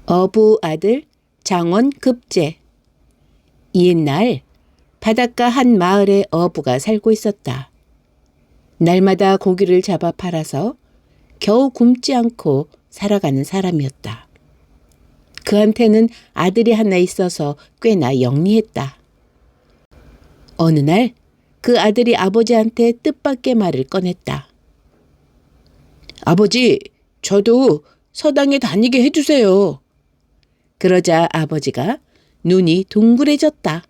어부 아들 장원 급제. 옛날 바닷가 한 마을에 어부가 살고 있었다. 날마다 고기를 잡아 팔아서 겨우 굶지 않고 살아가는 사람이었다. 그한테는 아들이 하나 있어서 꽤나 영리했다. 어느 날 그 아들이 아버지한테 뜻밖의 말을 꺼냈다. 아버지, 저도 서당에 다니게 해주세요. 그러자 아버지가 눈이 둥그레졌다.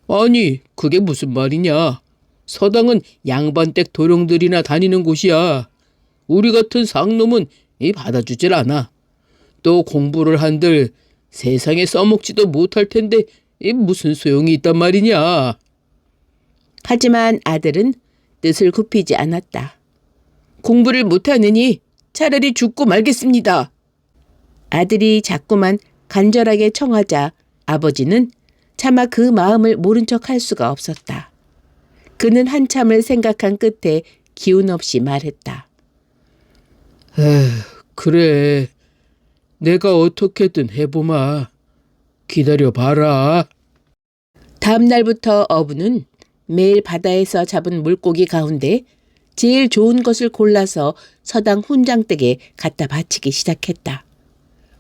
아니, 그게 무슨 말이냐? 서당은 양반댁 도령들이나 다니는 곳이야. 우리 같은 상놈은 받아주질 않아. 또 공부를 한들 세상에 써먹지도 못할 텐데 무슨 소용이 있단 말이냐? 하지만 아들은 뜻을 굽히지 않았다. 공부를 못하느니 차라리 죽고 말겠습니다. 아들이 자꾸만 간절하게 청하자 아버지는 차마 그 마음을 모른 척할 수가 없었다. 그는 한참을 생각한 끝에 기운 없이 말했다. 그래. 내가 어떻게든 해보마. 기다려봐라. 다음 날부터 어부는 매일 바다에서 잡은 물고기 가운데 제일 좋은 것을 골라서 서당 훈장댁에 갖다 바치기 시작했다.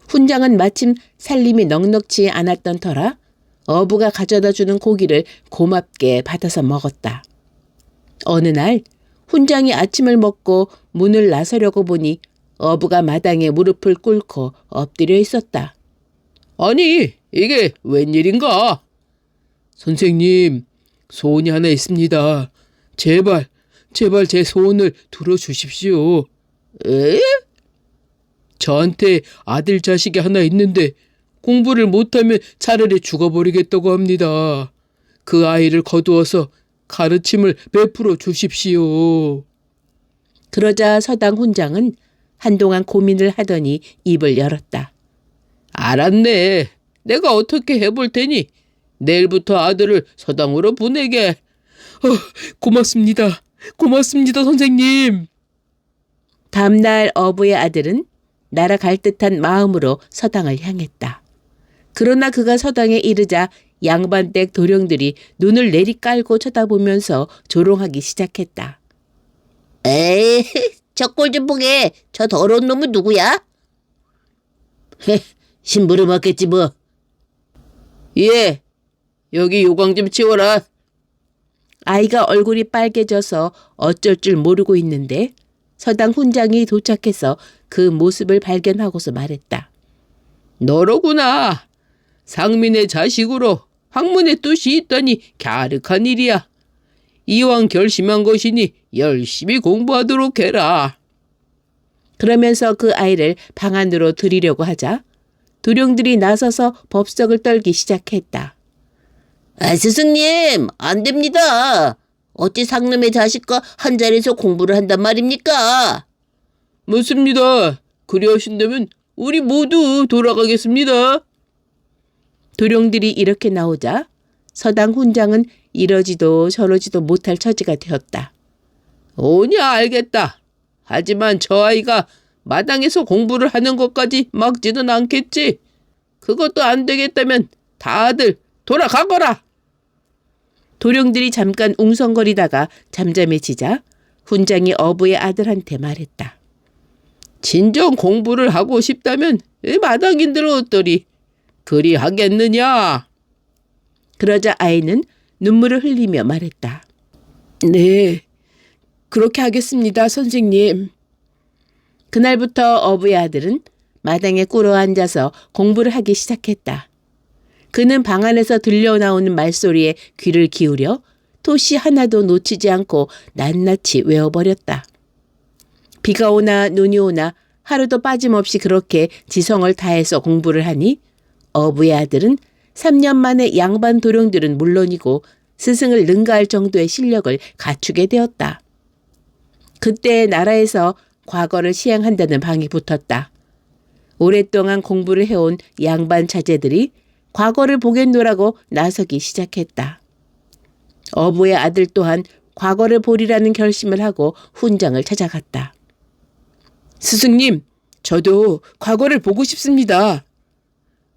훈장은 마침 살림이 넉넉지 않았던 터라 어부가 가져다 주는 고기를 고맙게 받아서 먹었다. 어느 날 훈장이 아침을 먹고 문을 나서려고 보니 어부가 마당에 무릎을 꿇고 엎드려 있었다. 아니, 이게 웬일인가? 선생님, 소원이 하나 있습니다. 제발 제 소원을 들어주십시오. 에? 저한테 아들 자식이 하나 있는데 공부를 못하면 차라리 죽어버리겠다고 합니다. 그 아이를 거두어서 가르침을 베풀어 주십시오. 그러자 서당 훈장은 한동안 고민을 하더니 입을 열었다. 알았네. 내가 어떻게 해볼 테니 내일부터 아들을 서당으로 보내게. 고맙습니다. 고맙습니다, 선생님. 다음 날 어부의 아들은 날아갈 듯한 마음으로 서당을 향했다. 그러나 그가 서당에 이르자 양반댁 도령들이 눈을 내리깔고 쳐다보면서 조롱하기 시작했다. 에이, 저 꼴 좀 보게. 저 더러운 놈은 누구야? 심부름 맞겠지 뭐. 예, 여기 요강 좀 치워라. 아이가 얼굴이 빨개져서 어쩔 줄 모르고 있는데 서당 훈장이 도착해서 그 모습을 발견하고서 말했다. 너로구나. 상민의 자식으로 학문의 뜻이 있다니 갸륵한 일이야. 이왕 결심한 것이니 열심히 공부하도록 해라. 그러면서 그 아이를 방 안으로 들이려고 하자 도령들이 나서서 법석을 떨기 시작했다. 스승님, 안 됩니다. 어찌 상놈의 자식과 한 자리에서 공부를 한단 말입니까? 맞습니다. 그리하신다면 우리 모두 돌아가겠습니다. 도령들이 이렇게 나오자 서당 훈장은 이러지도 저러지도 못할 처지가 되었다. 오냐 알겠다. 하지만 저 아이가 마당에서 공부를 하는 것까지 막지는 않겠지. 그것도 안 되겠다면 다들 돌아가거라. 도령들이 잠깐 웅성거리다가 잠잠해지자 훈장이 어부의 아들한테 말했다. 진정 공부를 하고 싶다면 이 마당인들은 어떠리? 그리 하겠느냐? 그러자 아이는 눈물을 흘리며 말했다. 네, 그렇게 하겠습니다, 선생님. 그날부터 어부의 아들은 마당에 꿇어 앉아서 공부를 하기 시작했다. 그는 방 안에서 들려나오는 말소리에 귀를 기울여 토시 하나도 놓치지 않고 낱낱이 외워버렸다. 비가 오나 눈이 오나 하루도 빠짐없이 그렇게 지성을 다해서 공부를 하니 어부의 아들은 3년 만에 양반 도령들은 물론이고 스승을 능가할 정도의 실력을 갖추게 되었다. 그때 나라에서 과거를 시행한다는 방이 붙었다. 오랫동안 공부를 해온 양반 자제들이 과거를 보겠노라고 나서기 시작했다. 어부의 아들 또한 과거를 보리라는 결심을 하고 훈장을 찾아갔다. 스승님, 저도 과거를 보고 싶습니다.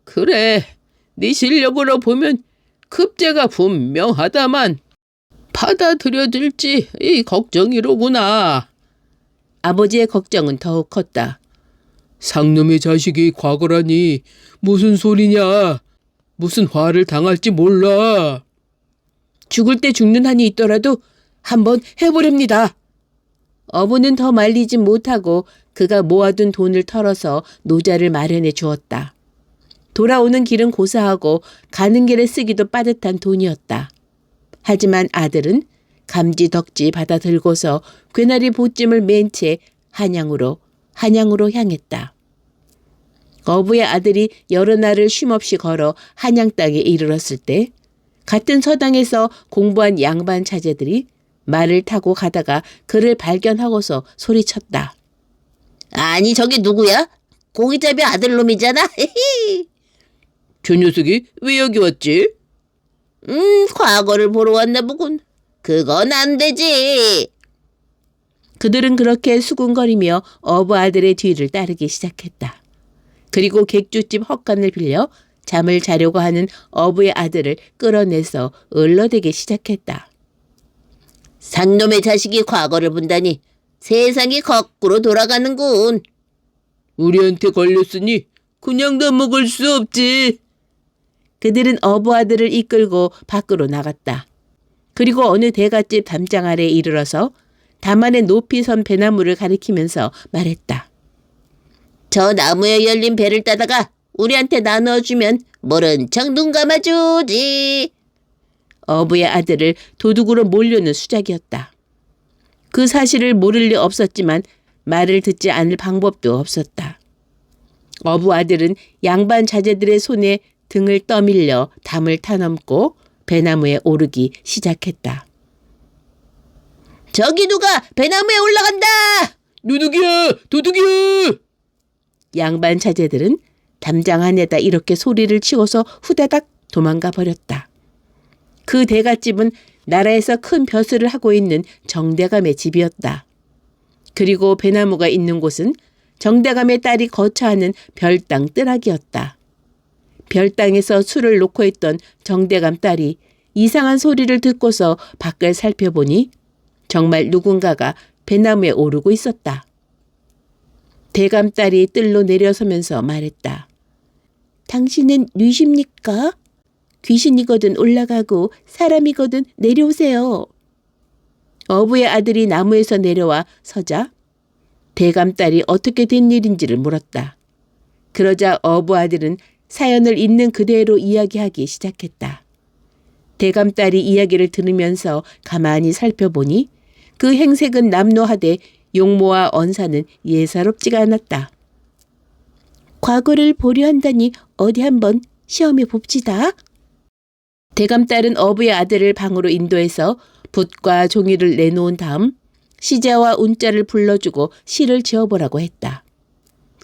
그래, 네 실력으로 보면 급제가 분명하다만 받아들여질지 이 걱정이로구나. 아버지의 걱정은 더욱 컸다. 상놈의 자식이 과거라니 무슨 소리냐. 무슨 화를 당할지 몰라. 죽을 때 죽는 한이 있더라도 한번 해보렵니다. 어부는 더 말리지 못하고 그가 모아둔 돈을 털어서 노자를 마련해 주었다. 돌아오는 길은 고사하고 가는 길에 쓰기도 빠듯한 돈이었다. 하지만 아들은 감지 덕지 받아 들고서 괴나리 보찜을 맨 채 한양으로 향했다. 어부의 아들이 여러 날을 쉼없이 걸어 한양 땅에 이르렀을 때 같은 서당에서 공부한 양반 자제들이 말을 타고 가다가 그를 발견하고서 소리쳤다. 아니, 저게 누구야? 고기잡이 아들놈이잖아. 저 녀석이 왜 여기 왔지? 과거를 보러 왔나 보군. 그건 안 되지. 그들은 그렇게 수군거리며 어부 아들의 뒤를 따르기 시작했다. 그리고 객주집 헛간을 빌려 잠을 자려고 하는 어부의 아들을 끌어내서 을러대기 시작했다. 상놈의 자식이 과거를 본다니 세상이 거꾸로 돌아가는군. 우리한테 걸렸으니 그냥 다 먹을 수 없지. 그들은 어부 아들을 이끌고 밖으로 나갔다. 그리고 어느 대갓집 담장 아래에 이르러서 담안에 높이 선 배나무를 가리키면서 말했다. 저 나무에 열린 배를 따다가 우리한테 나눠주면 모른 척 눈 감아주지. 어부의 아들을 도둑으로 몰려는 수작이었다. 그 사실을 모를 리 없었지만 말을 듣지 않을 방법도 없었다. 어부 아들은 양반 자제들의 손에 등을 떠밀려 담을 타넘고 배나무에 오르기 시작했다. 저기 누가 배나무에 올라간다. 도둑이야! 도둑이야! 양반 자제들은 담장 안에다 이렇게 소리를 치고서 후다닥 도망가 버렸다. 그 대갓집은 나라에서 큰 벼슬을 하고 있는 정대감의 집이었다. 그리고 배나무가 있는 곳은 정대감의 딸이 거처하는 별당 뜰락이었다. 별당에서 술을 놓고 있던 정대감 딸이 이상한 소리를 듣고서 밖을 살펴보니 정말 누군가가 배나무에 오르고 있었다. 대감 딸이 뜰로 내려서면서 말했다. 당신은 누이십니까? 귀신이거든 올라가고 사람이거든 내려오세요. 어부의 아들이 나무에서 내려와 서자 대감 딸이 어떻게 된 일인지를 물었다. 그러자 어부 아들은 사연을 있는 그대로 이야기하기 시작했다. 대감 딸이 이야기를 들으면서 가만히 살펴보니 그 행색은 남노하되 용모와 언사는 예사롭지가 않았다. 과거를 보려 한다니 어디 한번 시험해 봅시다. 대감 딸은 어부의 아들을 방으로 인도해서 붓과 종이를 내놓은 다음 시자와 운자를 불러주고 시를 지어보라고 했다.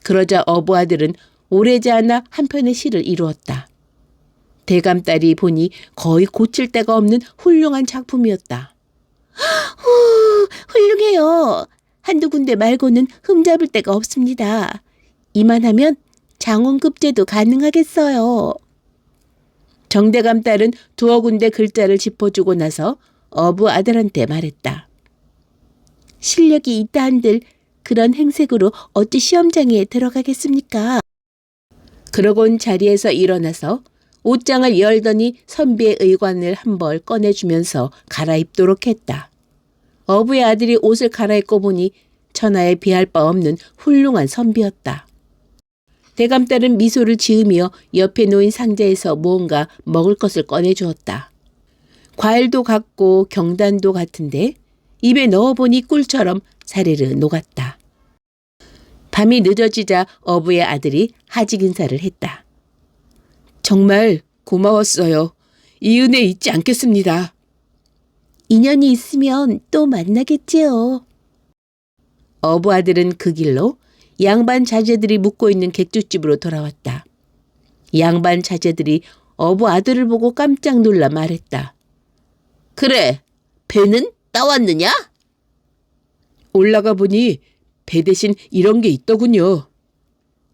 그러자 어부 아들은 오래지 않아 한 편의 시를 이루었다. 대감 딸이 보니 거의 고칠 데가 없는 훌륭한 작품이었다. 훌륭해요. 한두 군데 말고는 흠잡을 데가 없습니다. 이만하면 장원급제도 가능하겠어요. 정대감 딸은 두어 군데 글자를 짚어주고 나서 어부 아들한테 말했다. 실력이 있다 한들 그런 행색으로 어찌 시험장에 들어가겠습니까? 그러곤 자리에서 일어나서 옷장을 열더니 선비의 의관을 한 벌 꺼내주면서 갈아입도록 했다. 어부의 아들이 옷을 갈아입고 보니 천하에 비할 바 없는 훌륭한 선비였다. 대감딸은 미소를 지으며 옆에 놓인 상자에서 무언가 먹을 것을 꺼내주었다. 과일도 같고 경단도 같은데 입에 넣어보니 꿀처럼 사르르 녹았다. 밤이 늦어지자 어부의 아들이 하직 인사를 했다. 정말 고마웠어요. 이 은혜 잊지 않겠습니다. 인연이 있으면 또 만나겠지요. 어부 아들은 그 길로 양반 자제들이 묵고 있는 객주집으로 돌아왔다. 양반 자제들이 어부 아들을 보고 깜짝 놀라 말했다. 그래, 배는 따왔느냐? 올라가 보니 배 대신 이런 게 있더군요.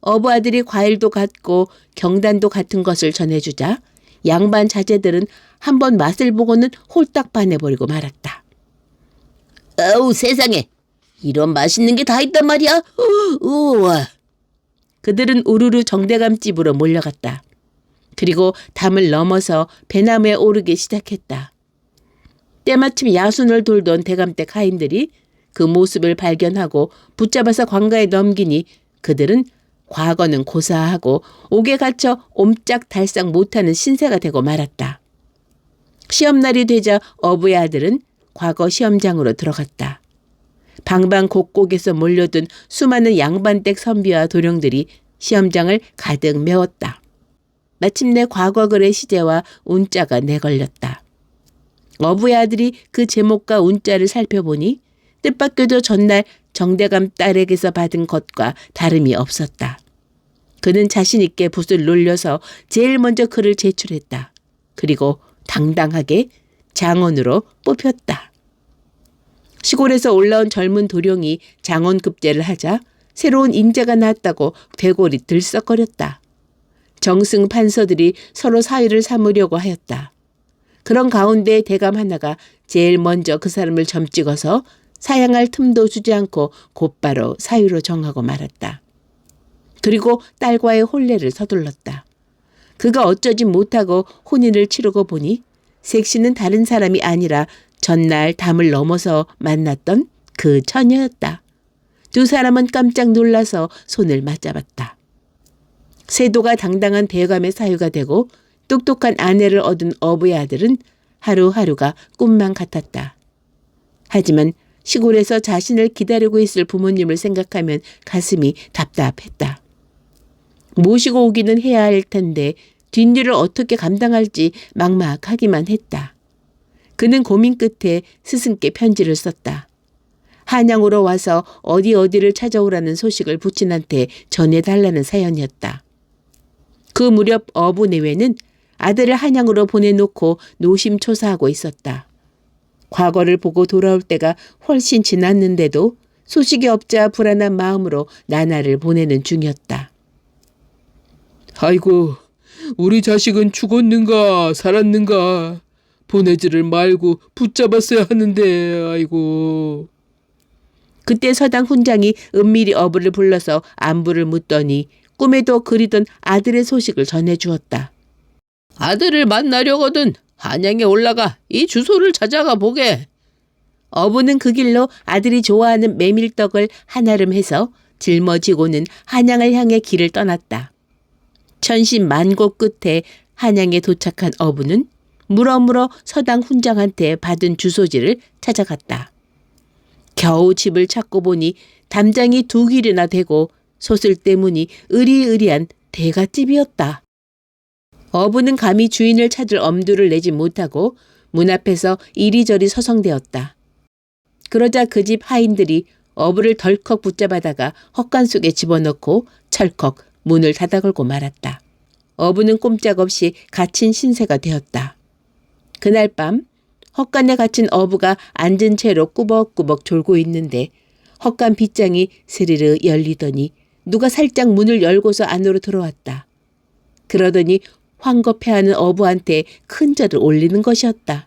어부 아들이 과일도 갖고 경단도 같은 것을 전해주자 양반 자제들은 한번 맛을 보고는 홀딱 반해버리고 말았다. 어우, 세상에. 이런 맛있는 게 다 있단 말이야. 우와. 그들은 우르르 정대감 집으로 몰려갔다. 그리고 담을 넘어서 배나무에 오르기 시작했다. 때마침 야순을 돌던 대감댁 하인들이 그 모습을 발견하고 붙잡아서 관가에 넘기니 그들은 과거는 고사하고 옥에 갇혀 옴짝달싹 못하는 신세가 되고 말았다. 시험날이 되자 어부의 아들은 과거 시험장으로 들어갔다. 방방곡곡에서 몰려든 수많은 양반댁 선비와 도령들이 시험장을 가득 메웠다. 마침내 과거글의 시제와 운자가 내걸렸다. 어부의 아들이 그 제목과 운자를 살펴보니 뜻밖에도 전날 정대감 딸에게서 받은 것과 다름이 없었다. 그는 자신 있게 붓을 놀려서 제일 먼저 글을 제출했다. 그리고 당당하게 장원으로 뽑혔다. 시골에서 올라온 젊은 도령이 장원급제를 하자 새로운 인재가 나왔다고 괴골이 들썩거렸다. 정승 판서들이 서로 사위를 삼으려고 하였다. 그런 가운데 대감 하나가 제일 먼저 그 사람을 점찍어서 사양할 틈도 주지 않고 곧바로 사위로 정하고 말았다. 그리고 딸과의 혼례를 서둘렀다. 그가 어쩌지 못하고 혼인을 치르고 보니 색시는 다른 사람이 아니라 전날 담을 넘어서 만났던 그 처녀였다. 두 사람은 깜짝 놀라서 손을 맞잡았다. 세도가 당당한 대감의 사유가 되고 똑똑한 아내를 얻은 어부의 아들은 하루하루가 꿈만 같았다. 하지만 시골에서 자신을 기다리고 있을 부모님을 생각하면 가슴이 답답했다. 모시고 오기는 해야 할 텐데 뒷일을 어떻게 감당할지 막막하기만 했다. 그는 고민 끝에 스승께 편지를 썼다. 한양으로 와서 어디를 찾아오라는 소식을 부친한테 전해달라는 사연이었다. 그 무렵 어부 내외는 아들을 한양으로 보내놓고 노심초사하고 있었다. 과거를 보고 돌아올 때가 훨씬 지났는데도 소식이 없자 불안한 마음으로 나날을 보내는 중이었다. 아이고, 우리 자식은 죽었는가 살았는가 보내지를 말고 붙잡았어야 하는데 아이고. 그때 서당 훈장이 은밀히 어부를 불러서 안부를 묻더니 꿈에도 그리던 아들의 소식을 전해주었다. 아들을 만나려거든 한양에 올라가 이 주소를 찾아가 보게. 어부는 그 길로 아들이 좋아하는 메밀떡을 한아름 해서 짊어지고는 한양을 향해 길을 떠났다. 천신만고 끝에 한양에 도착한 어부는 물어물어 서당 훈장한테 받은 주소지를 찾아갔다. 겨우 집을 찾고 보니 담장이 두 길이나 되고 솟을 때문이 으리으리한 대갓집이었다. 어부는 감히 주인을 찾을 엄두를 내지 못하고 문 앞에서 이리저리 서성대었다. 그러자 그 집 하인들이 어부를 덜컥 붙잡아다가 헛간 속에 집어넣고 철컥 문을 닫아걸고 말았다. 어부는 꼼짝없이 갇힌 신세가 되었다. 그날 밤 헛간에 갇힌 어부가 앉은 채로 꾸벅꾸벅 졸고 있는데 헛간 빗장이 스르르 열리더니 누가 살짝 문을 열고서 안으로 들어왔다. 그러더니 황급해하는 어부한테 큰 절을 올리는 것이었다.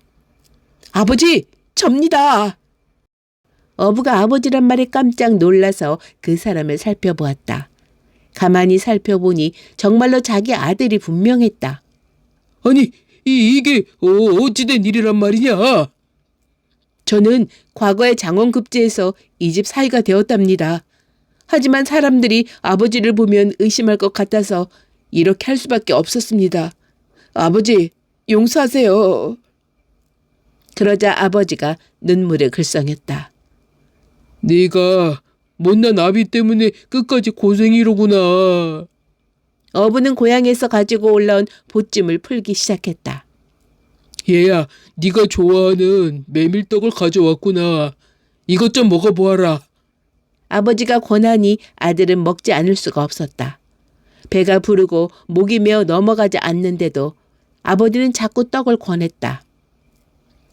아버지, 접니다. 어부가 아버지란 말에 깜짝 놀라서 그 사람을 살펴보았다. 가만히 살펴보니 정말로 자기 아들이 분명했다. 아니, 이게 어찌된 일이란 말이냐? 저는 과거에 장원급제에서 이 집 사위가 되었답니다. 하지만 사람들이 아버지를 보면 의심할 것 같아서 이렇게 할 수밖에 없었습니다. 아버지, 용서하세요. 그러자 아버지가 눈물을 글썽였다. 네가 못난 아비 때문에 끝까지 고생이로구나. 어부는 고향에서 가지고 올라온 보찜을 풀기 시작했다. 얘야, 네가 좋아하는 메밀떡을 가져왔구나. 이것 좀 먹어보아라. 아버지가 권하니 아들은 먹지 않을 수가 없었다. 배가 부르고 목이 메어 넘어가지 않는데도 아버지는 자꾸 떡을 권했다.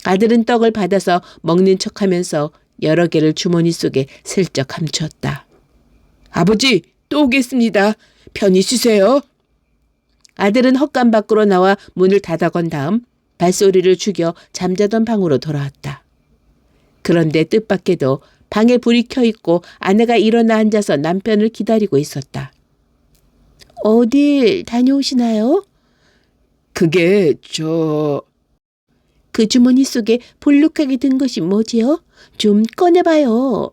아들은 떡을 받아서 먹는 척하면서 여러 개를 주머니 속에 슬쩍 감추었다. 아버지, 또 오겠습니다. 편히 쉬세요. 아들은 헛간 밖으로 나와 문을 닫아건 다음 발소리를 죽여 잠자던 방으로 돌아왔다. 그런데 뜻밖에도 방에 불이 켜 있고 아내가 일어나 앉아서 남편을 기다리고 있었다. 어딜 다녀오시나요? 그게 그 주머니 속에 볼록하게 든 것이 뭐지요? 좀 꺼내봐요.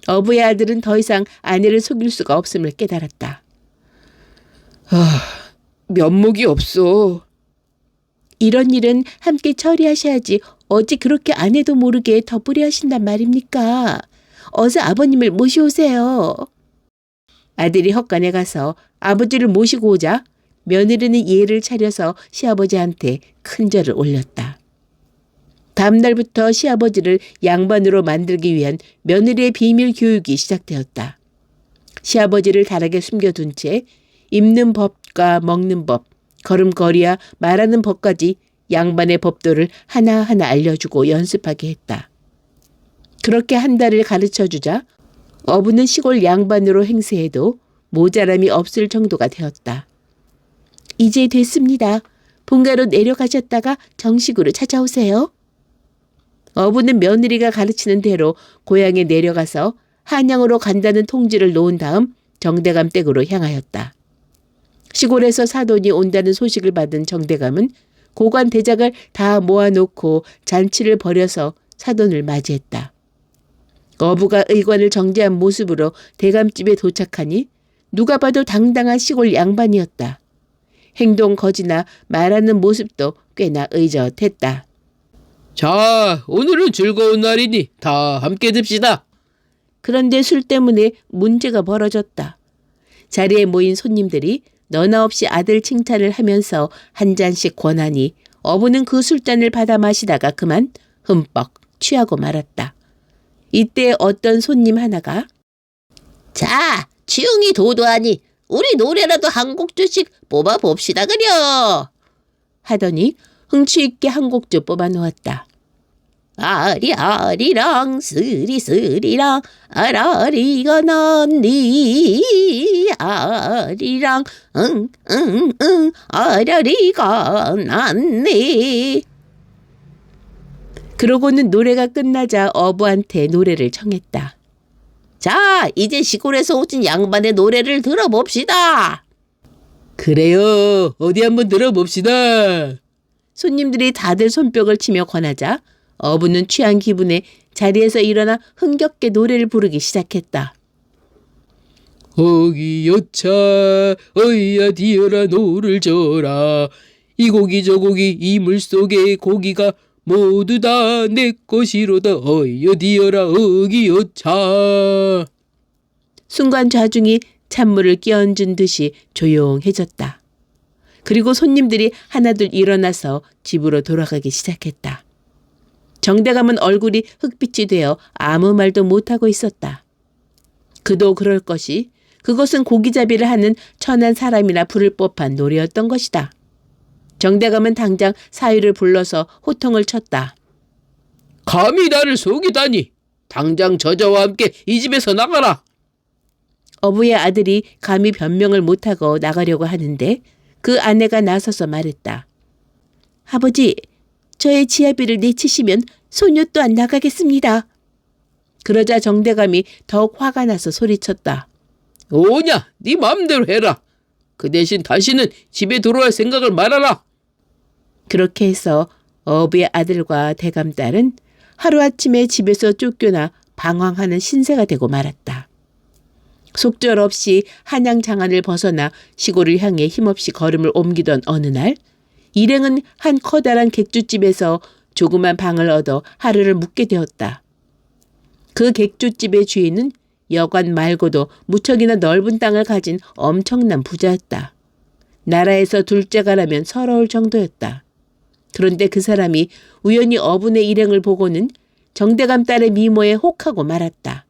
어부의 아들은 더 이상 아내를 속일 수가 없음을 깨달았다. 면목이 없어. 이런 일은 함께 처리하셔야지 어찌 그렇게 아내도 모르게 덧부리 하신단 말입니까? 어서 아버님을 모시오세요. 아들이 헛간에 가서 아버지를 모시고 오자 며느리는 예를 차려서 시아버지한테 큰 절을 올렸다. 다음 날부터 시아버지를 양반으로 만들기 위한 며느리의 비밀 교육이 시작되었다. 시아버지를 다르게 숨겨둔 채 입는 법과 먹는 법, 걸음걸이와 말하는 법까지 양반의 법도를 하나하나 알려주고 연습하게 했다. 그렇게 한 달을 가르쳐주자 어부는 시골 양반으로 행세해도 모자람이 없을 정도가 되었다. 이제 됐습니다. 본가로 내려가셨다가 정식으로 찾아오세요. 어부는 며느리가 가르치는 대로 고향에 내려가서 한양으로 간다는 통지를 놓은 다음 정대감 댁으로 향하였다. 시골에서 사돈이 온다는 소식을 받은 정대감은 고관 대작을 다 모아놓고 잔치를 벌여서 사돈을 맞이했다. 어부가 의관을 정제한 모습으로 대감집에 도착하니 누가 봐도 당당한 시골 양반이었다. 행동 거지나 말하는 모습도 꽤나 의젓했다. 자, 오늘은 즐거운 날이니 다 함께 듭시다. 그런데 술 때문에 문제가 벌어졌다. 자리에 모인 손님들이 너나 없이 아들 칭찬을 하면서 한 잔씩 권하니 어부는 그 술잔을 받아 마시다가 그만 흠뻑 취하고 말았다. 이때 어떤 손님 하나가 자, 치웅이 도도하니 우리 노래라도 한 곡조씩 뽑아봅시다 그려. 하더니 흥취 있게 한 곡조 뽑아놓았다. 아리아리랑 스리스리랑 아라리가 났니 아리랑 응응응 아라리가 났네. 그러고는 노래가 끝나자 어부한테 노래를 청했다. 자, 이제 시골에서 오신 양반의 노래를 들어봅시다. 그래요. 어디 한번 들어봅시다. 손님들이 다들 손뼉을 치며 권하자 어부는 취한 기분에 자리에서 일어나 흥겹게 노래를 부르기 시작했다. 어기 여차 어이야 디어라 노를 져라 이 고기 저 고기 이 물속의 고기가 모두 다 내 것이로다 어이야 디어라 어기 여차. 순간 좌중이 찬물을 끼얹은 듯이 조용해졌다. 그리고 손님들이 하나둘 일어나서 집으로 돌아가기 시작했다. 정대감은 얼굴이 흑빛이 되어 아무 말도 못하고 있었다. 그도 그럴 것이 그것은 고기잡이를 하는 천한 사람이나 부를 법한 노래였던 것이다. 정대감은 당장 사위를 불러서 호통을 쳤다. 감히 나를 속이다니. 당장 저자와 함께 이 집에서 나가라. 어부의 아들이 감히 변명을 못하고 나가려고 하는데 그 아내가 나서서 말했다. 아버지, 저의 지아비를 내치시면 소녀 또한 나가겠습니다. 그러자 정대감이 더욱 화가 나서 소리쳤다. 오냐, 네 마음대로 해라. 그 대신 다시는 집에 들어올 생각을 말아라. 그렇게 해서 어부의 아들과 대감딸은 하루아침에 집에서 쫓겨나 방황하는 신세가 되고 말았다. 속절없이 한양 장안을 벗어나 시골을 향해 힘없이 걸음을 옮기던 어느 날 일행은 한 커다란 객주집에서 조그만 방을 얻어 하루를 묵게 되었다. 그 객주집의 주인은 여관 말고도 무척이나 넓은 땅을 가진 엄청난 부자였다. 나라에서 둘째가라면 서러울 정도였다. 그런데 그 사람이 우연히 어분의 일행을 보고는 정대감 딸의 미모에 혹하고 말았다.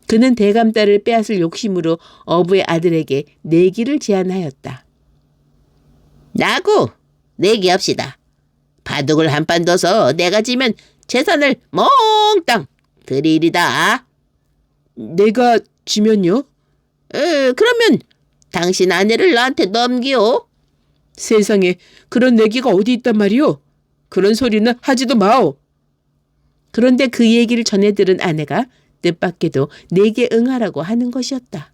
그는 대감딸을 빼앗을 욕심으로 어부의 아들에게 내기를 제안하였다. 나고 내기합시다. 바둑을 한 판 둬서 내가 지면 재산을 몽땅 드리리다. 내가 지면요? 그러면 당신 아내를 나한테 넘기오. 세상에 그런 내기가 어디 있단 말이오? 그런 소리는 하지도 마오. 그런데 그 얘기를 전해 들은 아내가 뜻밖에도 내게 응하라고 하는 것이었다.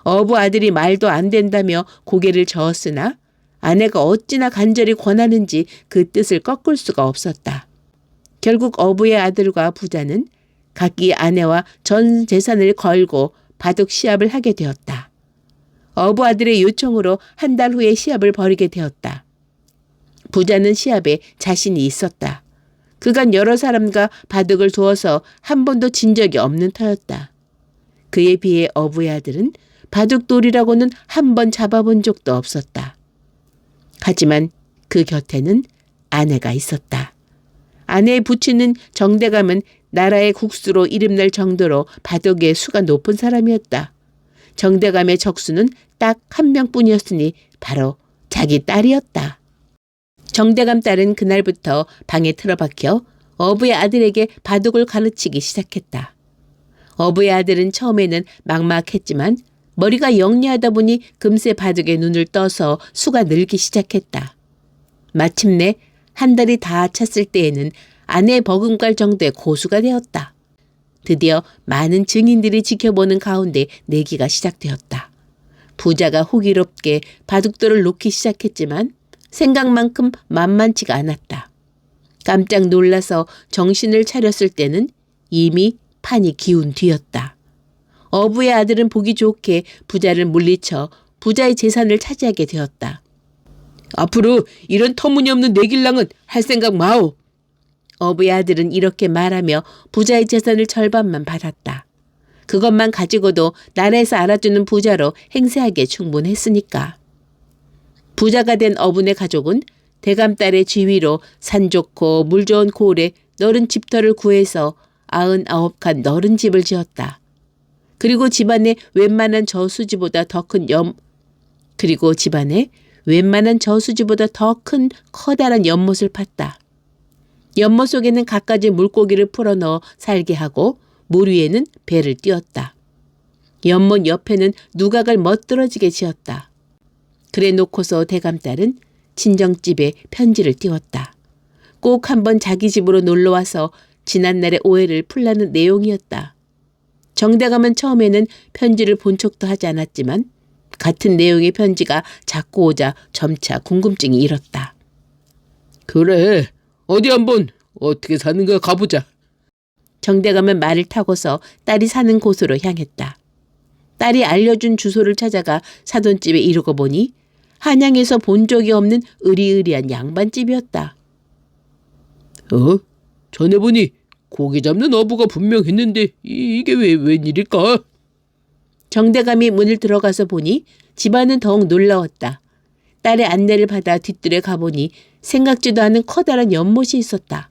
어부 아들이 말도 안 된다며 고개를 저었으나 아내가 어찌나 간절히 권하는지 그 뜻을 꺾을 수가 없었다. 결국 어부의 아들과 부자는 각기 아내와 전 재산을 걸고 바둑 시합을 하게 되었다. 어부 아들의 요청으로 한 달 후에 시합을 벌이게 되었다. 부자는 시합에 자신이 있었다. 그간 여러 사람과 바둑을 두어서 한 번도 진 적이 없는 터였다. 그에 비해 어부의 아들은 바둑돌이라고는 한 번 잡아본 적도 없었다. 하지만 그 곁에는 아내가 있었다. 아내의 부친은 정대감은 나라의 국수로 이름날 정도로 바둑의 수가 높은 사람이었다. 정대감의 적수는 딱 한 명뿐이었으니 바로 자기 딸이었다. 정대감 딸은 그날부터 방에 틀어박혀 어부의 아들에게 바둑을 가르치기 시작했다. 어부의 아들은 처음에는 막막했지만 머리가 영리하다 보니 금세 바둑에 눈을 떠서 수가 늘기 시작했다. 마침내 한 달이 다 찼을 때에는 아내의 버금갈 정도의 고수가 되었다. 드디어 많은 증인들이 지켜보는 가운데 내기가 시작되었다. 부자가 호기롭게 바둑돌을 놓기 시작했지만 생각만큼 만만치가 않았다. 깜짝 놀라서 정신을 차렸을 때는 이미 판이 기운 뒤였다. 어부의 아들은 보기 좋게 부자를 물리쳐 부자의 재산을 차지하게 되었다. 앞으로 이런 터무니없는 내길랑은 할 생각 마오. 어부의 아들은 이렇게 말하며 부자의 재산을 절반만 받았다. 그것만 가지고도 나라에서 알아주는 부자로 행세하기에 충분했으니까. 부자가 된 어분의 가족은 대감딸의 지위로 산 좋고 물 좋은 고을에 너른 집터를 구해서 99칸 너른 집을 지었다. 그리고 집안에 웬만한 저수지보다 더 큰 커다란 연못을 팠다. 연못 속에는 갖가지 물고기를 풀어넣어 살게 하고 물 위에는 배를 띄웠다. 연못 옆에는 누각을 멋들어지게 지었다. 그래 놓고서 대감딸은 친정집에 편지를 띄웠다. 꼭 한번 자기 집으로 놀러와서 지난날의 오해를 풀라는 내용이었다. 정대감은 처음에는 편지를 본 척도 하지 않았지만 같은 내용의 편지가 자꾸 오자 점차 궁금증이 일었다. 그래, 어디 한번 어떻게 사는가 가보자. 정대감은 말을 타고서 딸이 사는 곳으로 향했다. 딸이 알려준 주소를 찾아가 사돈집에 이르고 보니 한양에서 본 적이 없는 으리으리한 양반집이었다. 전에 보니 고기 잡는 어부가 분명했는데 이게 웬일일까? 정대감이 문을 들어가서 보니 집안은 더욱 놀라웠다. 딸의 안내를 받아 뒷뜰에 가보니 생각지도 않은 커다란 연못이 있었다.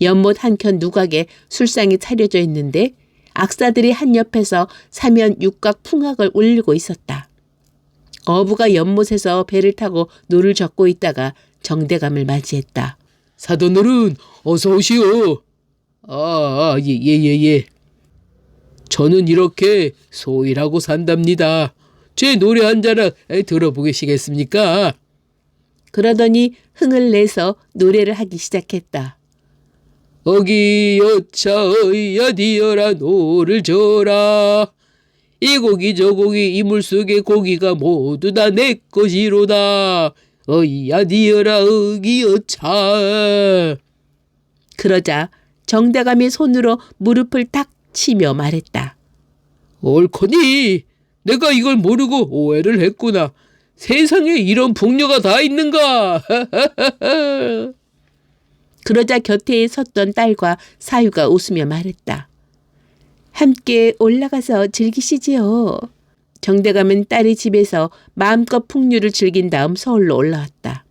연못 한켠 누각에 술상이 차려져 있는데 악사들이 한 옆에서 사면 육각 풍악을 울리고 있었다. 어부가 연못에서 배를 타고 노를 젓고 있다가 정대감을 맞이했다. 사돈어른 어서 오시오. 예. 저는 이렇게 소일하고 산답니다. 제 노래 한 자락 들어보시겠습니까? 그러더니 흥을 내서 노래를 하기 시작했다. 어기 여차의 야디어라 노를 져라. 이 고기 저 고기 이물 속의 고기가 모두 다 내 것이로다. 어이 야디어라 어기 여차. 그러자 정대감이 손으로 무릎을 탁 치며 말했다. 옳거니 내가 이걸 모르고 오해를 했구나. 세상에 이런 풍녀가 다 있는가. 그러자 곁에 섰던 딸과 사유가 웃으며 말했다. 함께 올라가서 즐기시지요. 정대감은 딸의 집에서 마음껏 풍류를 즐긴 다음 서울로 올라왔다.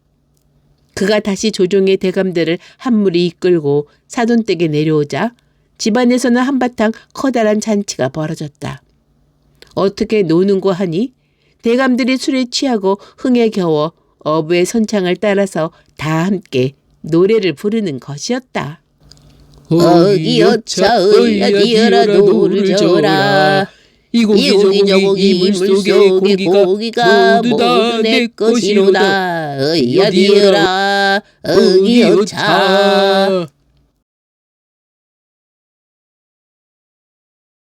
그가 다시 조종의 대감들을 한 무리 이끌고 사돈댁에 내려오자 집안에서는 한바탕 커다란 잔치가 벌어졌다. 어떻게 노는고 하니 대감들이 술에 취하고 흥에 겨워 어부의 선창을 따라서 다 함께 노래를 부르는 것이었다. 어기여차 을야디어라 노를 저라 이 고기 저 고기 이물 속의 고기가 모두 다 내 것이로다 어이야디어라 어기여차.